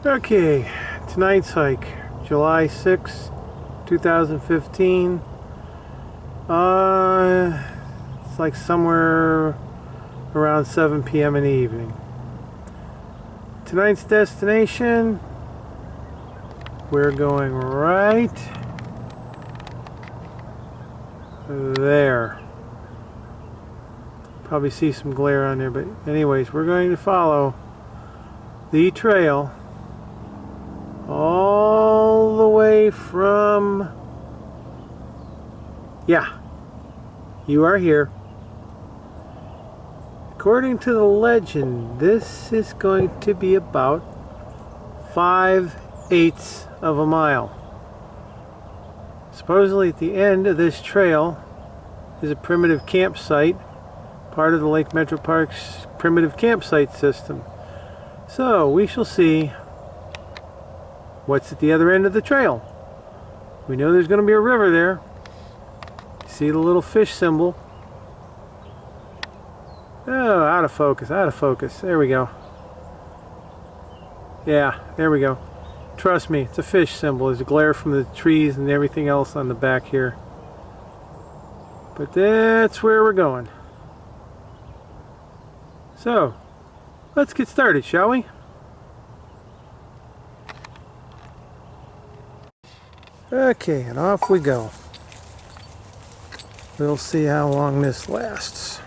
Okay, tonight's hike, July 6, 2015. It's like somewhere around 7 p.m. in the evening. Tonight's destination, we're going right there. Probably see some glare on there, but anyways, we're going to follow the trail all the way from, yeah, you are here. According to the legend, this is going to be about 5/8 of a mile. Supposedly at the end of this trail is a primitive campsite, part of the Lake Metroparks primitive campsite system. So we shall see what's at the other end of the trail. We know there's going to be a river there. See the little fish symbol? Oh, out of focus, out of focus. There we go. Yeah, there we go. Trust me, it's a fish symbol. There's a glare from the trees and everything else on the back here. But that's where we're going. So, let's get started, shall we? Okay, and off we go. We'll see how long this lasts.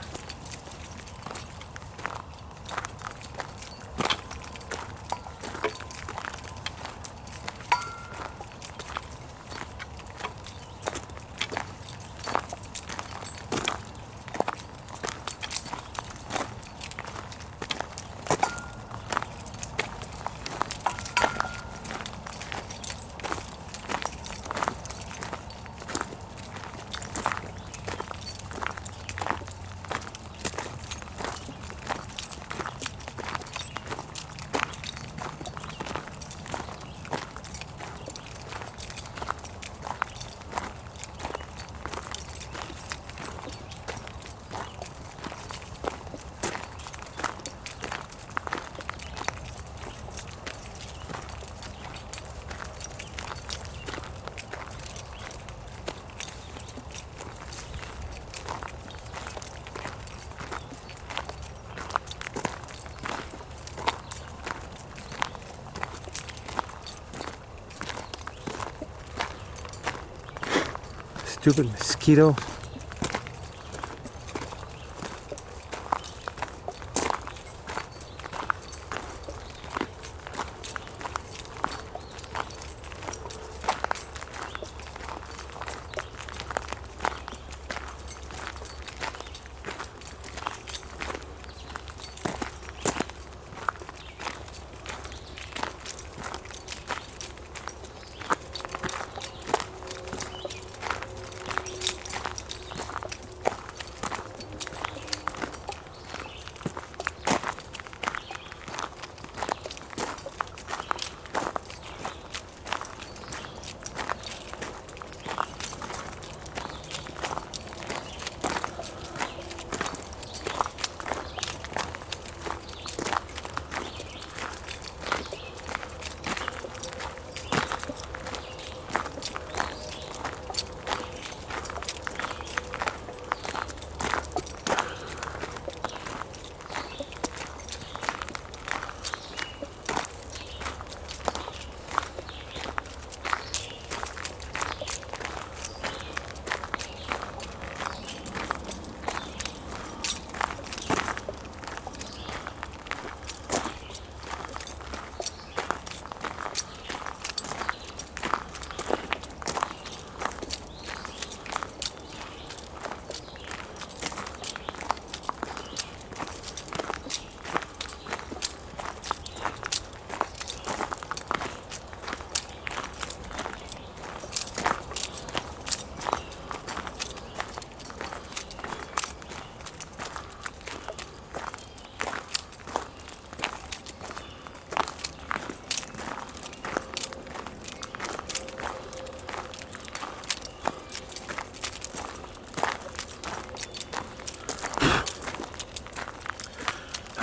Stupid mosquito.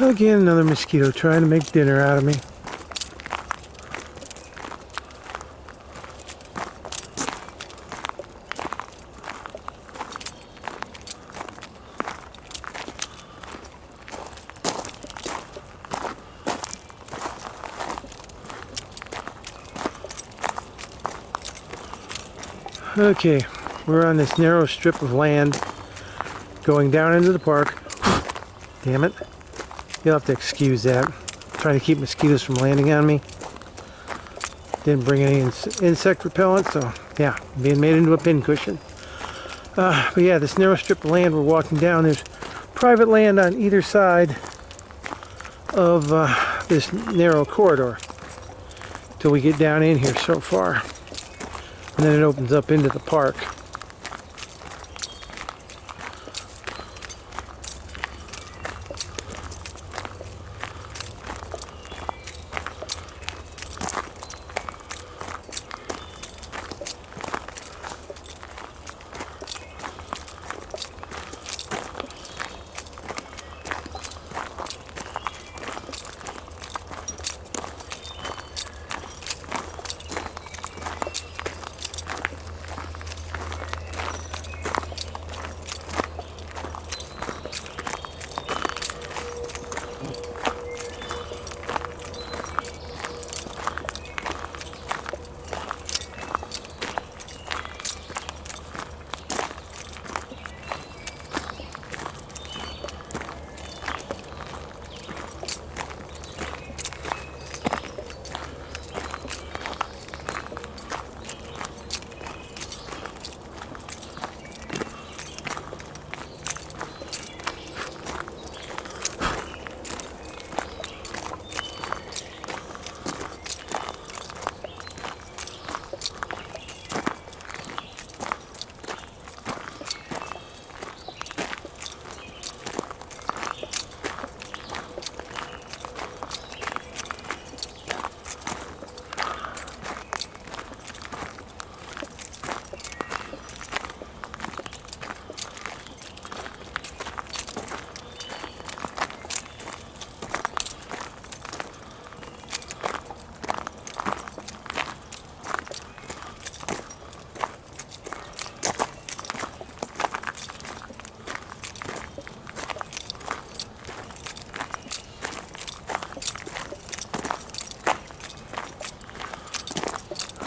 Again, another mosquito trying to make dinner out of me. Okay, we're on this narrow strip of land going down into the park. Damn it. You'll have to excuse that. I'm trying to keep mosquitoes from landing on me. Didn't bring any insect repellent, so yeah, being made into a pincushion. But yeah, this narrow strip of land we're walking down, there's private land on either side of this narrow corridor till we get down in here so far. And then it opens up into the park.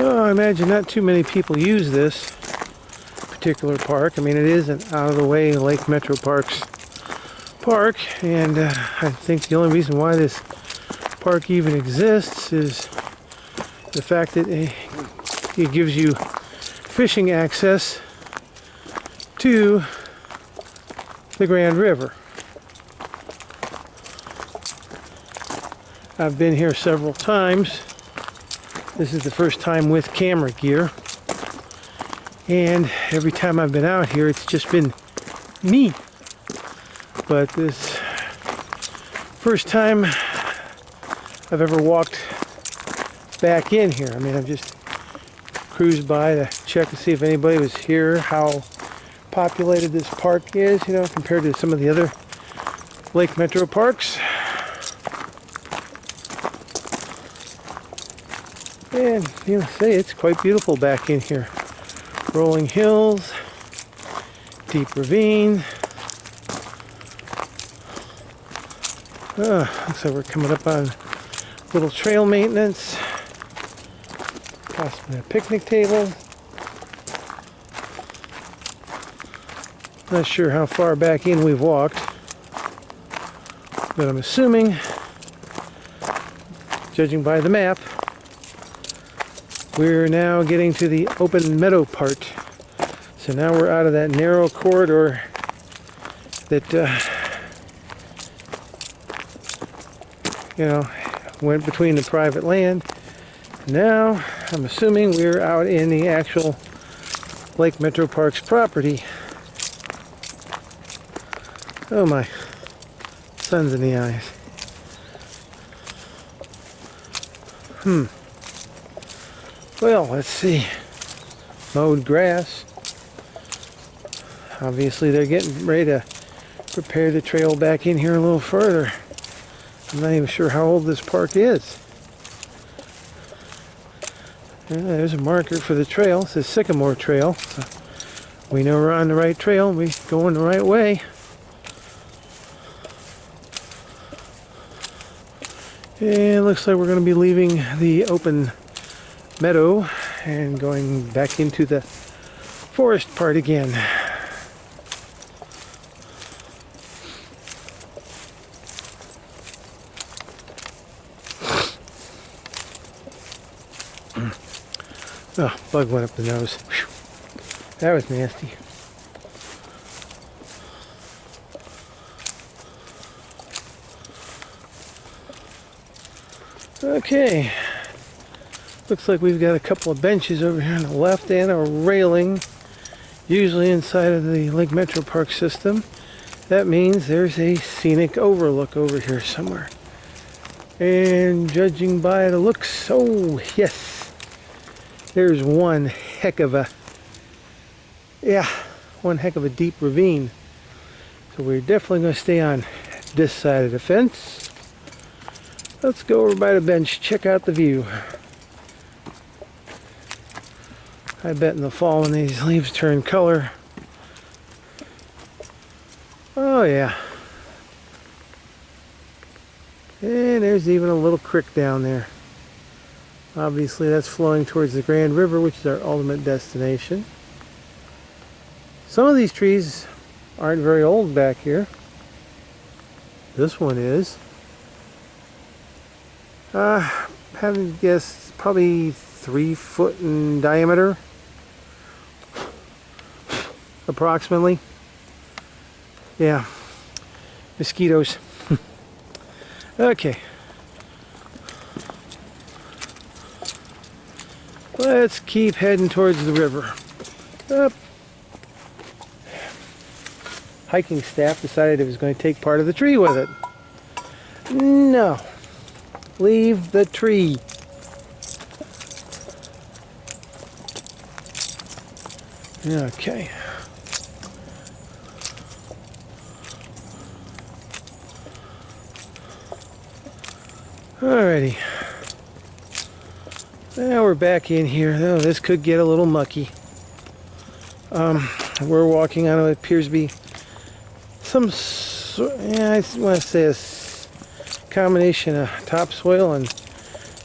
Oh, I imagine not too many people use this particular park. I mean, it is an out-of-the-way Lake Metroparks park, and I think the only reason why this park even exists is the fact that it gives you fishing access to the Grand River. I've been here several times. This is the first time with camera gear, and every time I've been out here it's just been me. But this first time I've ever walked back in here. I mean, I've just cruised by to check to see if anybody was here, how populated this park is, you know, compared to some of the other Lake Metroparks. And, you know, say it's quite beautiful back in here. Rolling hills, deep ravine. Looks like we're coming up on little trail maintenance. Possibly a picnic table. Not sure how far back in we've walked, but I'm assuming, judging by the map, we're now getting to the open meadow part. So now we're out of that narrow corridor that, you know, went between the private land. Now, I'm assuming we're out in the actual Lake Metroparks property. Oh my, sun's in the eyes. Well, let's see. Mowed grass. Obviously they're getting ready to prepare the trail back in here a little further. I'm not even sure how old this park is. There's a marker for the trail. It says Sycamore Trail. So we know we're on the right trail. We're going the right way. And it looks like we're going to be leaving the open meadow and going back into the forest part again. Oh, bug went up the nose. Whew. That was nasty. Okay. Looks like we've got a couple of benches over here on the left and a railing, usually inside of the Lake Metroparks system. That means there's a scenic overlook over here somewhere. And judging by the looks, oh yes, there's one heck of a deep ravine. So we're definitely going to stay on this side of the fence. Let's go over by the bench, check out the view. I bet in the fall when these leaves turn color. Oh yeah. And there's even a little creek down there. Obviously that's flowing towards the Grand River, which is our ultimate destination. Some of these trees aren't very old back here. This one is. Having to guess, probably 3 foot in diameter. Approximately. Yeah. Mosquitoes. Okay. Let's keep heading towards the river. Up. Hiking staff decided it was going to take part of the tree with it. No. Leave the tree. Okay. Alrighty. Now we're back in here. Oh, this could get a little mucky. We're walking on what appears to be some, I want to say a combination of topsoil and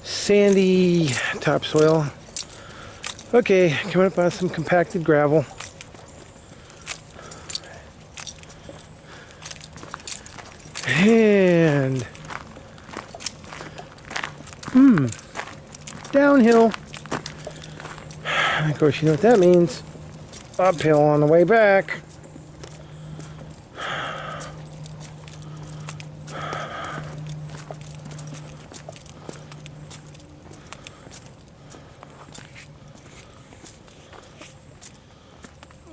sandy topsoil. Okay, coming up on some compacted gravel. And downhill. Of course, you know what that means. Uphill on the way back.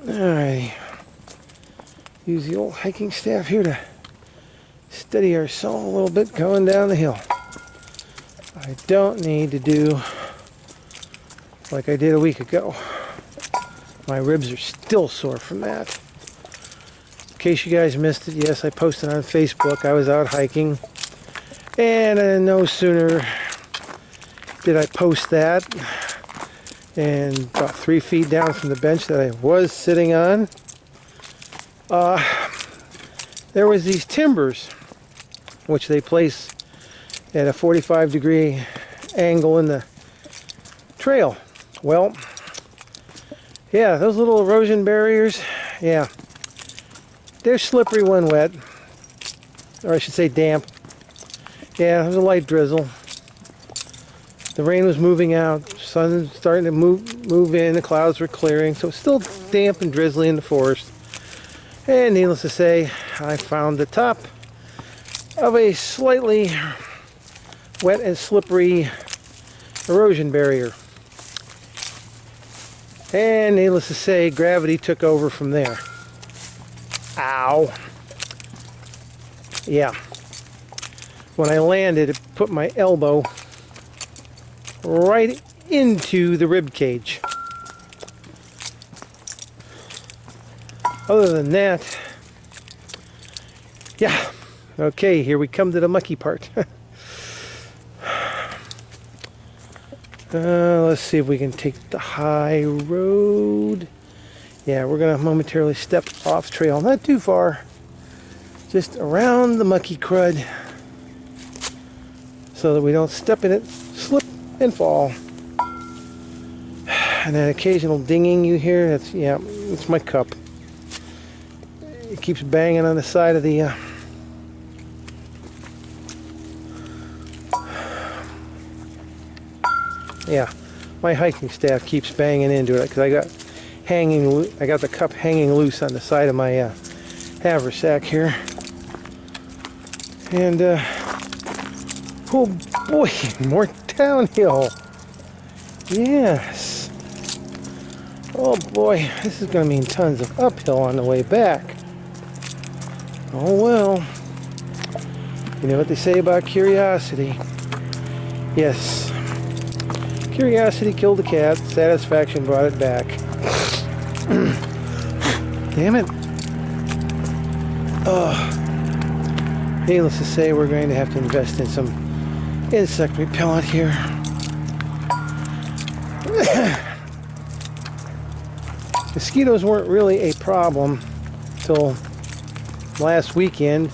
Alright. Use the old hiking staff here to steady ourselves a little bit going down the hill. I don't need to do like I did a week ago. My ribs are still sore from that. In case you guys missed it, yes, I posted on Facebook. I was out hiking, and no sooner did I post that, and about 3 feet down from the bench that I was sitting on, there was these timbers, which they place at a 45-degree angle in the trail. Well, yeah, those little erosion barriers, yeah, they're slippery when wet, or I should say damp. Yeah, there was a light drizzle. The rain was moving out, sun was starting to move in, the clouds were clearing, so it's still damp and drizzly in the forest. And needless to say, I found the top of a slightly wet and slippery erosion barrier. And needless to say, gravity took over from there. Ow. Yeah. When I landed, it put my elbow right into the rib cage. Other than that, yeah. Okay, here we come to the mucky part. Let's see if we can take the high road. Yeah, we're going to momentarily step off trail. Not too far. Just around the mucky crud. So that we don't step in it, slip, and fall. And that occasional dinging you hear, that's, yeah, it's my cup. It keeps banging on the side of the yeah, my hiking staff keeps banging into it because I got the cup hanging loose on the side of my haversack here. And oh boy, more downhill. Yes. Oh boy, this is going to mean tons of uphill on the way back. Oh well. You know what they say about curiosity. Yes. Curiosity killed the cat. Satisfaction brought it back. Damn it. Oh. Needless to say, we're going to have to invest in some insect repellent here. Mosquitoes weren't really a problem till last weekend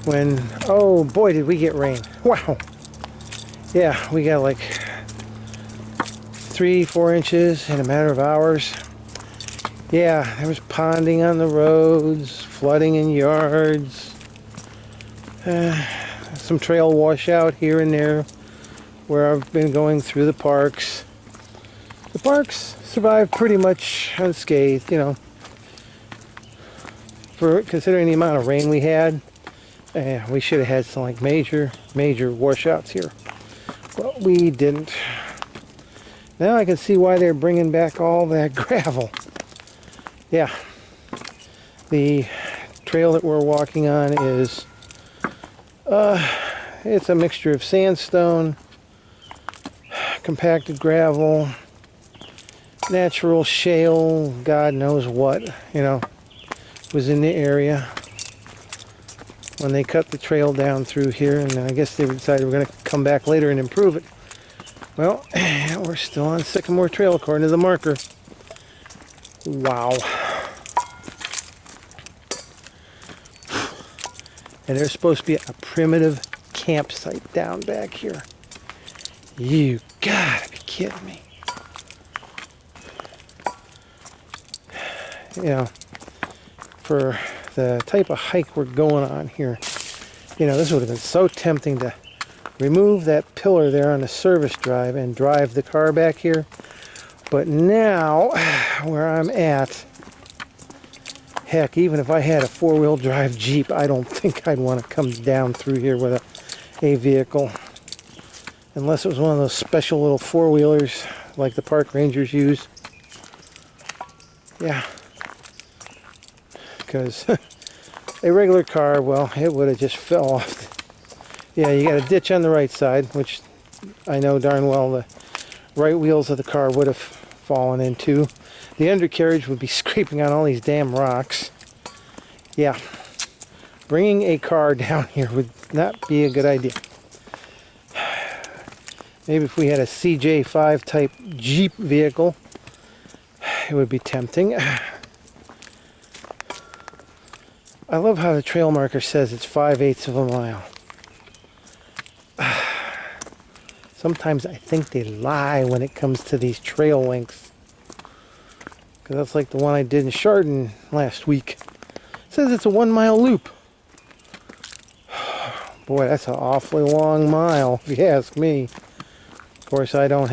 when, oh boy, did we get rain. Wow. Yeah, we got like 3-4 inches in a matter of hours. Yeah, there was ponding on the roads, flooding in yards, some trail washout here and there where I've been going through the parks. The parks survived pretty much unscathed, you know, for considering the amount of rain we had. We should have had some like major washouts here, but we didn't. Now I can see why they're bringing back all that gravel. Yeah, the trail that we're walking on is it's a mixture of sandstone, compacted gravel, natural shale, God knows what, you know, was in the area when they cut the trail down through here, and I guess they decided we're going to come back later and improve it. Well, we're still on Sycamore Trail according to the marker. Wow. And there's supposed to be a primitive campsite down back here. You gotta be kidding me. You know, for the type of hike we're going on here, you know, this would have been so tempting to remove that pillar there on the service drive and drive the car back here. But now, where I'm at, heck, even if I had a four-wheel drive Jeep, I don't think I'd want to come down through here with a vehicle. Unless it was one of those special little four-wheelers like the park rangers use. Yeah. Because a regular car, well, it would have just fell off. Yeah, you got a ditch on the right side, which I know darn well the right wheels of the car would have fallen into. The undercarriage would be scraping on all these damn rocks. Yeah, bringing a car down here would not be a good idea. Maybe if we had a CJ5 type Jeep vehicle, it would be tempting. I love how the trail marker says it's 5/8 of a mile. Sometimes I think they lie when it comes to these trail lengths. Because that's like the one I did in Chardon last week. It says it's a 1 mile loop. Boy, that's an awfully long mile, if you ask me. Of course, I don't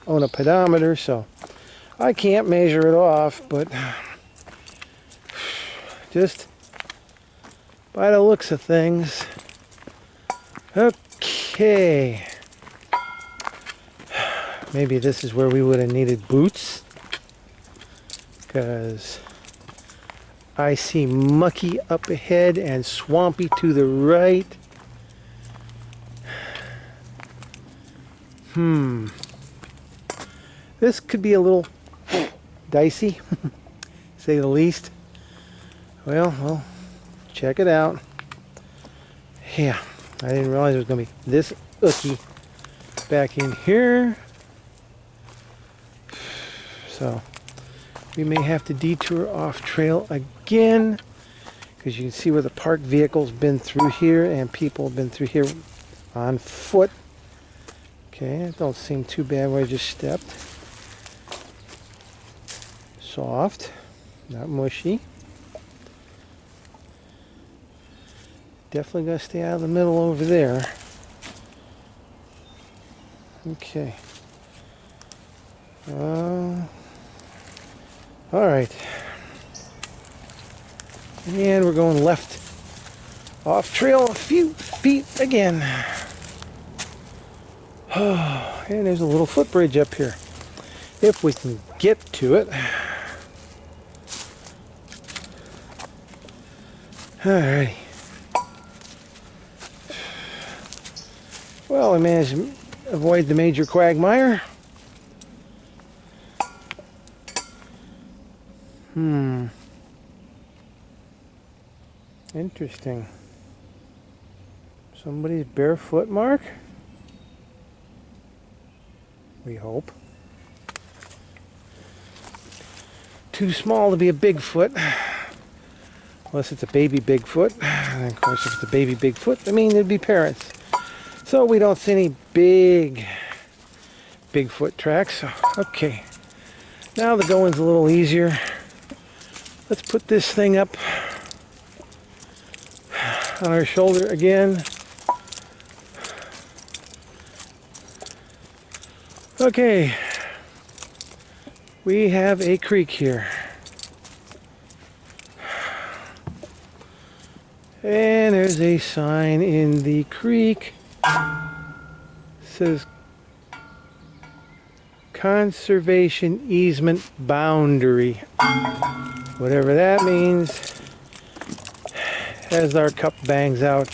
own a pedometer, so I can't measure it off, but just by the looks of things. Okay. Maybe this is where we would have needed boots, because I see mucky up ahead and swampy to the right. This could be a little dicey, say the least. Well, we'll check it out. Yeah, I didn't realize it was going to be this ooky back in here. So we may have to detour off trail again, because you can see where the parked vehicle's been through here and people have been through here on foot. Okay, it don't seem too bad where I just stepped. soft, not mushy. Definitely got to stay out of the middle over there. Okay. All right. And we're going left off trail a few feet again. Oh, and there's a little footbridge up here. If we can get to it. Alrighty. Well, I managed to avoid the major quagmire. Interesting. Somebody's barefoot mark? We hope. Too small to be a Bigfoot. Unless it's a baby Bigfoot. And of course, if it's a baby Bigfoot, I mean, there'd be parents. So we don't see any big Bigfoot tracks. Okay. Now the going's a little easier. Let's put this thing up on our shoulder again. Okay. We have a creek here. And there's a sign in the creek. It says conservation easement boundary. Whatever that means. As our cup bangs out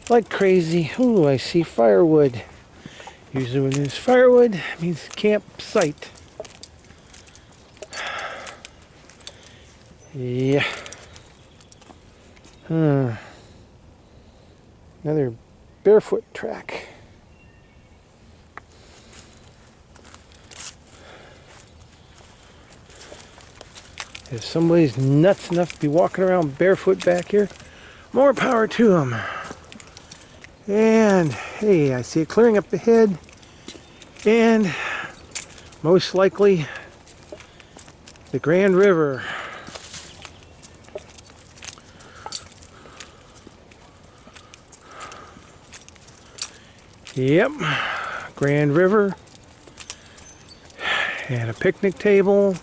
like crazy. Ooh, I see firewood. Usually when there's firewood, it means campsite. Yeah. Another barefoot track. If somebody's nuts enough to be walking around barefoot back here, more power to them. And hey, I see it clearing up ahead, and most likely the Grand River. Yep, Grand River, and a picnic table.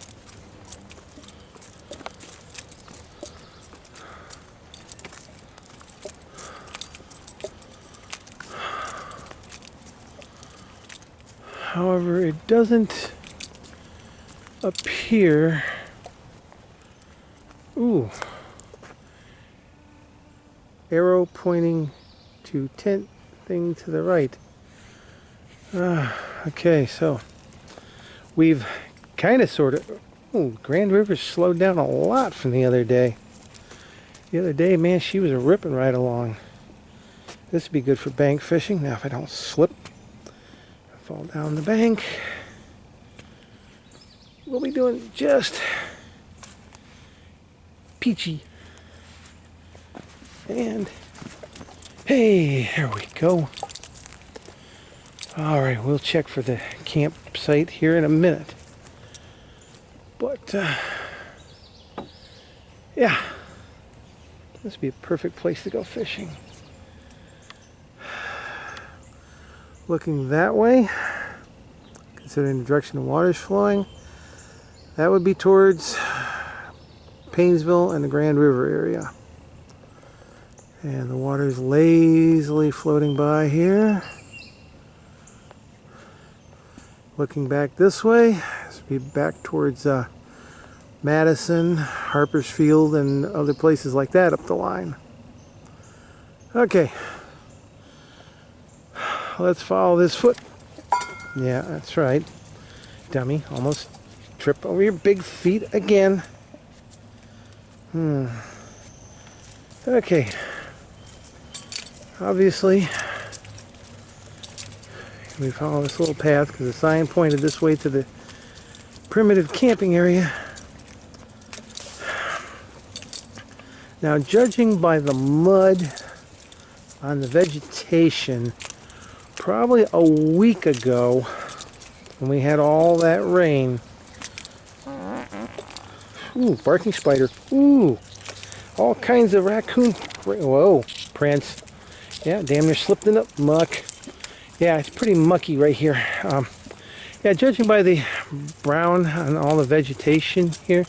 However, it doesn't appear. Ooh. Arrow pointing to tent thing to the right. Okay, so we've kind of sort of. Oh, Grand River's slowed down a lot from the other day. The other day, man, she was ripping right along. This would be good for bank fishing. Now, if I don't slip, fall down the bank, we'll be doing just peachy. And hey, there we go. All right, we'll check for the campsite here in a minute. But yeah, this would be a perfect place to go fishing. Looking that way, considering the direction the water's flowing, that would be towards Paynesville and the Grand River area. And the water's lazily floating by here. Looking back this way, this would be back towards Madison, Harper's Field, and other places like that up the line. Okay. Let's follow this foot. Yeah, that's right. Dummy, almost trip over your big feet again. Okay. Obviously, we follow this little path because the sign pointed this way to the primitive camping area. Now, judging by the mud on the vegetation, probably a week ago, when we had all that rain, Ooh, barking spider. Ooh, all kinds of raccoon. Whoa, prints. Yeah, damn near slipped in the muck. Yeah, it's pretty mucky right here. Yeah, judging by the brown on all the vegetation here.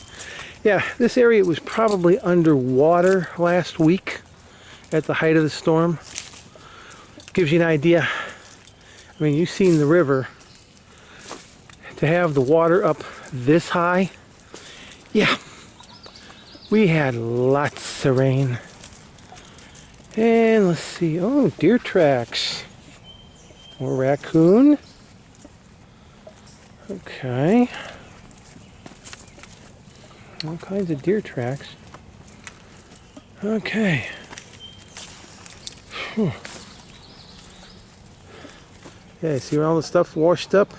Yeah, this area was probably underwater last week at the height of the storm. Gives you an idea. I mean, you've seen the river. To have the water up this high, yeah, we had lots of rain. And let's see, oh, deer tracks. More raccoon. Okay. All kinds of deer tracks. Okay. Whew. Yeah, see where all the stuff washed up?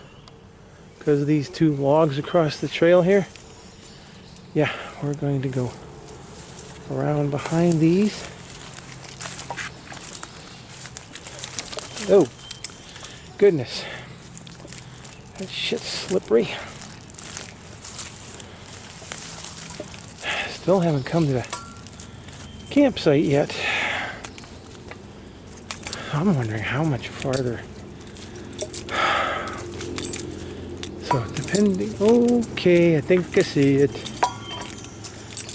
Because of these two logs across the trail here. Yeah, we're going to go around behind these. Oh, goodness. That shit's slippery. Still haven't come to the campsite yet. I'm wondering how much farther. So depending, okay, I think I see it.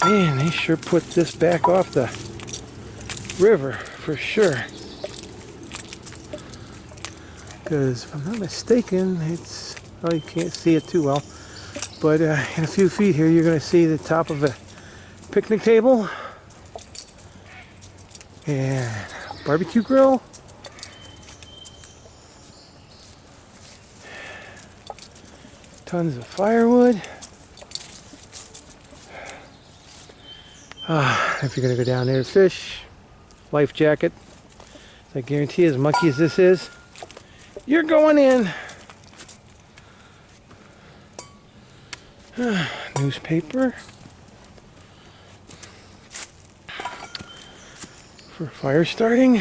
Man, they sure put this back off the river for sure. Because if I'm not mistaken, it's, oh, you can't see it too well, but in a few feet here you're going to see the top of a picnic table and barbecue grill. Tons of firewood. If you're going to go down there to fish, life jacket. I guarantee, as mucky as this is, you're going in. Newspaper for fire starting.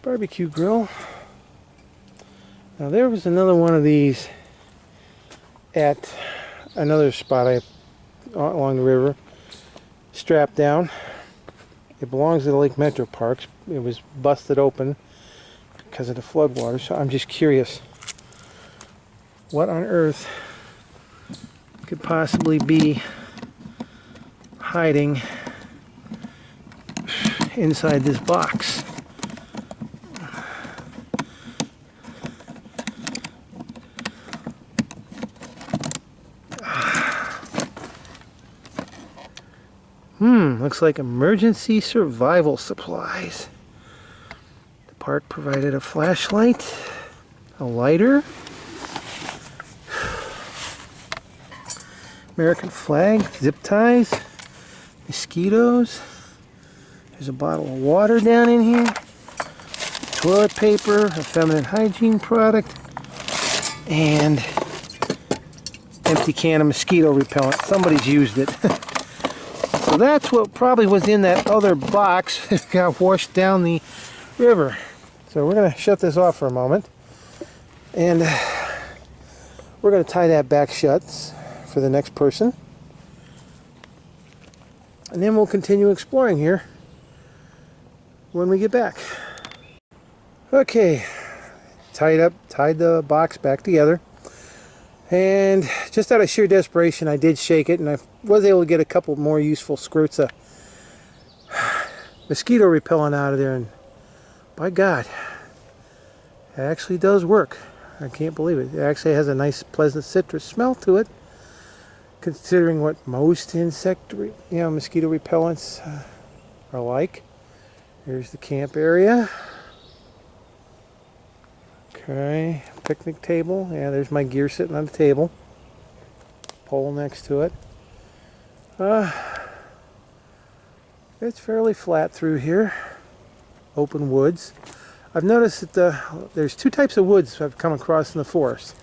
Barbecue grill. Now there was another one of these at another spot along the river, strapped down. It belongs to the Lake Metroparks. It was busted open because of the floodwater, so I'm just curious what on earth could possibly be hiding inside this box. Looks like emergency survival supplies. The park provided a flashlight, a lighter, American flag, zip ties, mosquitoes. There's a bottle of water down in here, toilet paper, a feminine hygiene product, and empty can of mosquito repellent. Somebody's used it. So that's what probably was in that other box that got washed down the river. So we're going to shut this off for a moment. And we're going to tie that back shut for the next person. And then we'll continue exploring here when we get back. Okay, tied the box back together. And just out of sheer desperation, I did shake it, and I was able to get a couple more useful squirts of mosquito repellent out of there, and by God, it actually does work. I can't believe it. It actually has a nice, pleasant citrus smell to it, considering what most mosquito repellents are like. Here's the camp area. Okay, picnic table. Yeah, there's my gear sitting on the table. Pole next to it. It's fairly flat through here. Open woods. I've noticed that there's two types of woods I've come across in the forest.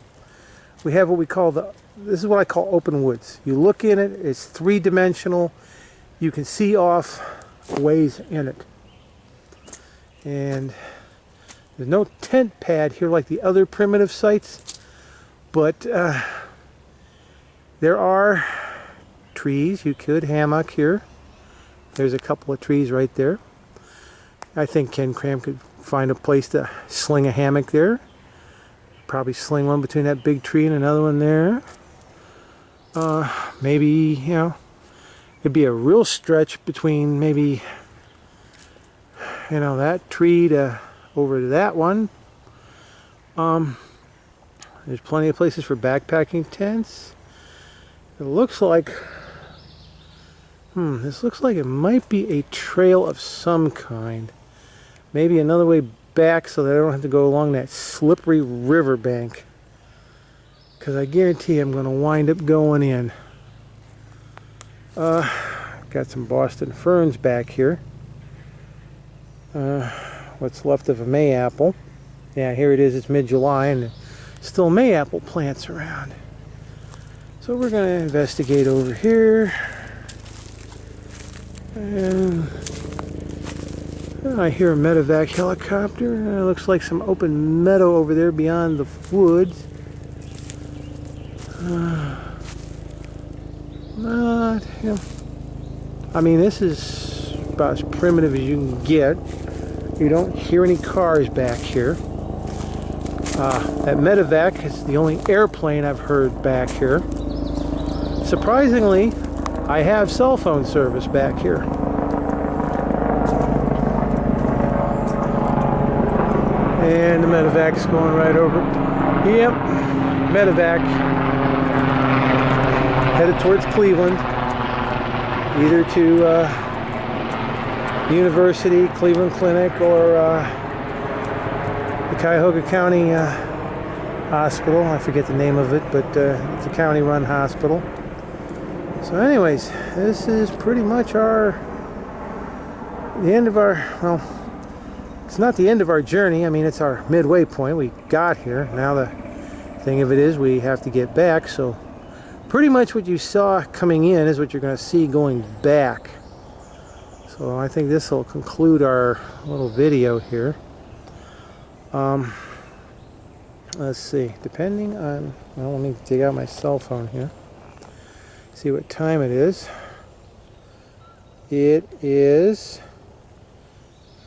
We have what we call this is what I call open woods. You look in it, it's three-dimensional. you can see off ways in it. And there's no tent pad here like the other primitive sites, but there are trees. You could hammock here. There's a couple of trees right there. I think Ken Cram could find a place to sling a hammock there. Probably sling one between that big tree and another one there. Maybe, you know, it'd be a real stretch between maybe, you know, that tree to over to that one. There's plenty of places for backpacking tents. It looks like, this looks like it might be a trail of some kind. Maybe another way back so that I don't have to go along that slippery riverbank. Because I guarantee I'm going to wind up going in. Got some Boston ferns back here. What's left of a mayapple. Yeah, here it is. It's mid-July and still mayapple plants around. So we're going to investigate over here. And I hear a medevac helicopter. It looks like some open meadow over there beyond the woods. Yeah. I mean, this is about as primitive as you can get. You don't hear any cars back here. That medevac is the only airplane I've heard back here. Surprisingly, I have cell phone service back here. And the medevac is going right over. Yep, medevac headed towards Cleveland, either to University, Cleveland Clinic, or the Cuyahoga County Hospital. I forget the name of it, but it's a county-run hospital. So anyways, this is pretty much the end of our, well, it's not the end of our journey. I mean, it's our midway point. We got here. Now the thing of it is we have to get back. So pretty much what you saw coming in is what you're going to see going back. So I think this will conclude our little video here. Let's see. Depending on, well, let me dig out my cell phone here. See what time it is. It is,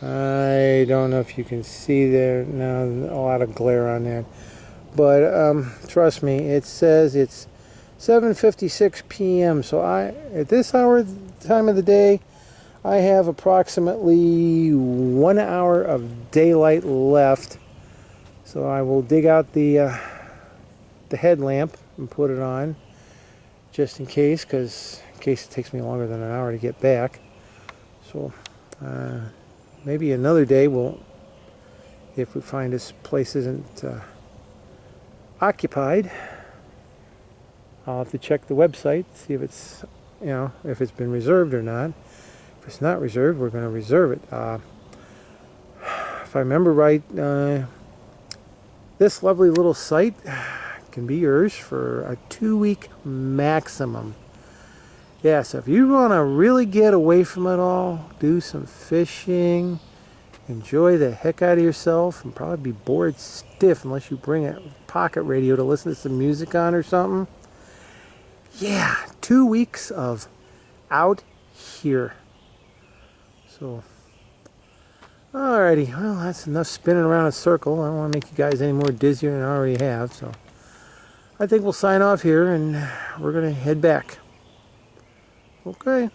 I don't know if you can see there. No, a lot of glare on that. But trust me, it says it's 7:56 p.m. So at this hour, time of the day, I have approximately 1 hour of daylight left. So I will dig out the headlamp and put it on, just in case it takes me longer than an hour to get back. So maybe another day if we find this place isn't occupied, I'll have to check the website, see if it's, you know, if it's been reserved or not. If it's not reserved, we're going to reserve it. If I remember right, this lovely little site can be yours for a 2-week maximum. Yeah, so if you want to really get away from it all, do some fishing, enjoy the heck out of yourself, and probably be bored stiff unless you bring a pocket radio to listen to some music on or something. Yeah, 2 weeks of out here. So, alrighty, well, that's enough spinning around a circle. I don't want to make you guys any more dizzier than I already have, so I think we'll sign off here and we're going to head back. Okay,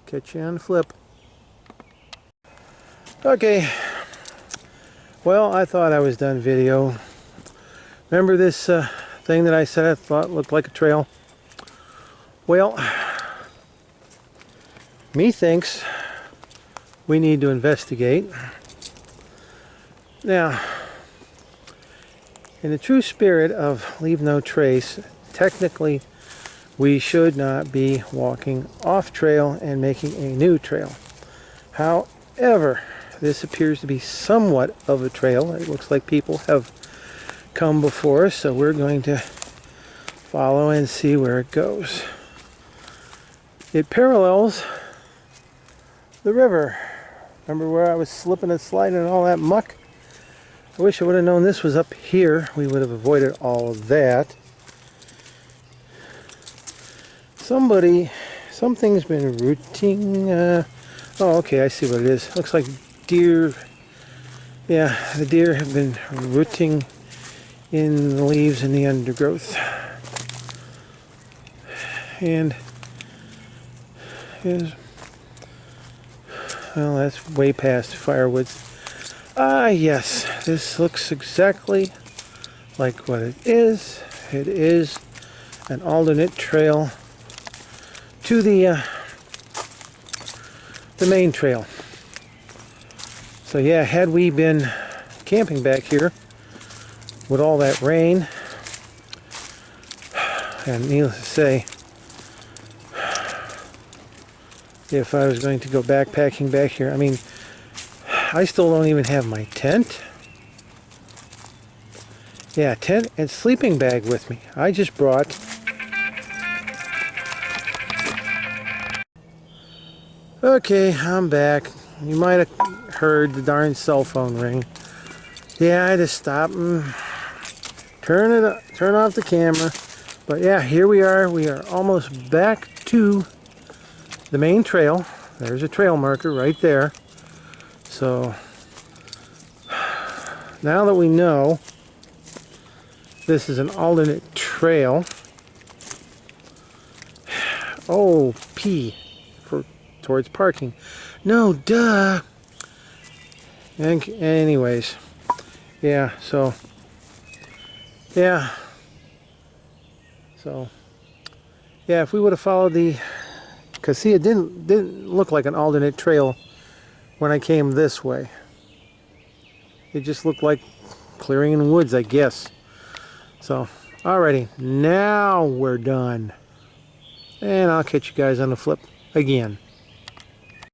catch you on the flip. Okay, well, I thought I was done video. Remember this thing that I said I thought looked like a trail? Well, methinks we need to investigate. Now, in the true spirit of leave no trace, technically we should not be walking off trail and making a new trail. However, this appears to be somewhat of a trail. It looks like people have come before us, so we're going to follow and see where it goes. It parallels the river. Remember where I was slipping and sliding and all that muck? I wish I would have known this was up here. We would have avoided all of that. Something's been rooting. Oh, okay, I see what it is. Looks like deer. Yeah, the deer have been rooting in the leaves and the undergrowth. And is, well, that's way past firewoods. Ah, yes, this looks exactly like what it is. It is an alternate trail to the main trail. So yeah, had we been camping back here with all that rain, and needless to say, if I was going to go backpacking back here, I mean, I still don't even have my tent. Yeah, tent and sleeping bag with me. I just brought okay, I'm back. You might have heard the darn cell phone ring. Yeah, I had to stop and turn off the camera. But yeah, here we are. We are almost back to the main trail. There's a trail marker right there. So now that we know this is an alternate trail. Oh, P for towards parking. No, duh. And anyways, yeah. So yeah. So yeah, if we would have followed the, because see, it didn't look like an alternate trail when I came this way. It just looked like clearing in woods, I guess. So, alrighty, now we're done. And I'll catch you guys on the flip again.